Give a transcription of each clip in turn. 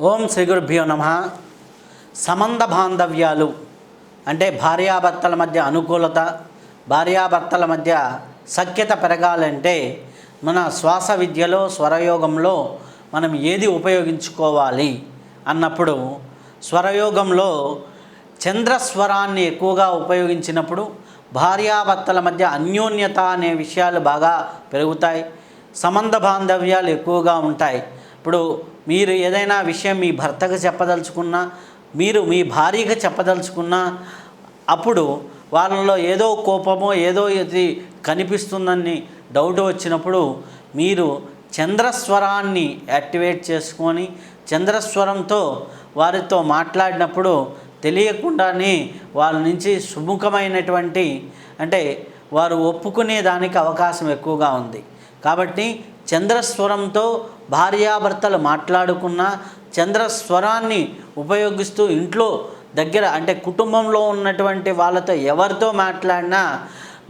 ఓం శ్రీ గురుభ్యో నమః. సంబంధ బాంధవ్యాలు అంటే భార్యాభర్తల మధ్య అనుకూలత, భార్యాభర్తల మధ్య సఖ్యత పెరగాలంటే మన శ్వాస విద్యలో స్వరయోగంలో మనం ఏది ఉపయోగించుకోవాలి అన్నప్పుడు స్వరయోగంలో చంద్రస్వరాన్ని ఎక్కువగా ఉపయోగించినప్పుడు భార్యాభర్తల మధ్య అన్యోన్యత అనే విషయాలు బాగా పెరుగుతాయి, సంబంధ బాంధవ్యాలు ఎక్కువగా ఉంటాయి. ఇప్పుడు మీరు ఏదైనా విషయం మీ భర్తకు చెప్పదలుచుకున్నా, మీరు మీ భార్యకు చెప్పదలుచుకున్నా, అప్పుడు వాళ్ళలో ఏదో కోపమో ఏదో ఇది కనిపిస్తుందని డౌట్ వచ్చినప్పుడు మీరు చంద్రస్వరాన్ని యాక్టివేట్ చేసుకొని చంద్రస్వరంతో వారితో మాట్లాడినప్పుడు తెలియకుండానే వాళ్ళ నుంచి సుముఖమైనటువంటి అంటే వారు ఒప్పుకునే దానికి అవకాశం ఎక్కువగా ఉంది. కాబట్టి చంద్రస్వరంతో భార్యాభర్తలు మాట్లాడుకున్న చంద్రస్వరాన్ని ఉపయోగిస్తూ ఇంట్లో దగ్గర అంటే కుటుంబంలో ఉన్నటువంటి వాళ్ళతో ఎవరితో మాట్లాడినా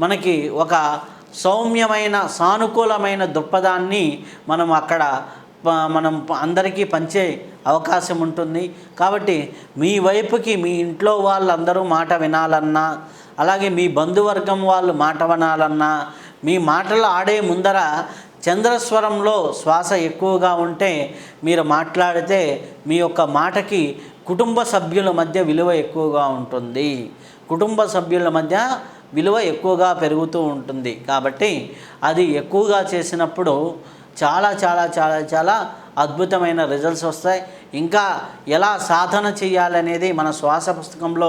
మనకి ఒక సౌమ్యమైన సానుకూలమైన దృక్పథాన్ని మనం అందరికీ పంచే అవకాశం ఉంటుంది. కాబట్టి మీ వైపుకి మీ ఇంట్లో వాళ్ళందరూ మాట వినాలన్నా, అలాగే మీ బంధువర్గం వాళ్ళు మాట వినాలన్నా, మీ మాటలు ఆడే ముందర చంద్రస్వరంలో శ్వాస ఎక్కువగా ఉంటే మీరు మాట్లాడితే మీ యొక్క మాటకి కుటుంబ సభ్యుల మధ్య విలువ ఎక్కువగా ఉంటుంది, కుటుంబ సభ్యుల మధ్య విలువ ఎక్కువగా పెరుగుతూ ఉంటుంది. కాబట్టి అది ఎక్కువగా చేసినప్పుడు చాలా చాలా చాలా చాలా అద్భుతమైన రిజల్ట్స్ వస్తాయి. ఇంకా ఎలా సాధన చేయాలనేది మన శ్వాస పుస్తకంలో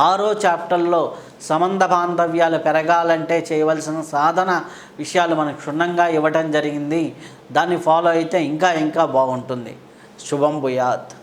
6వ చాప్టర్లో సంబంధ బాంధవ్యాలు పెరగాలంటే చేయవలసిన సాధన విషయాలు మనకు క్షుణ్ణంగా ఇవ్వటం జరిగింది. దాన్ని ఫాలో అయితే ఇంకా బాగుంటుంది. శుభం భూయాత్.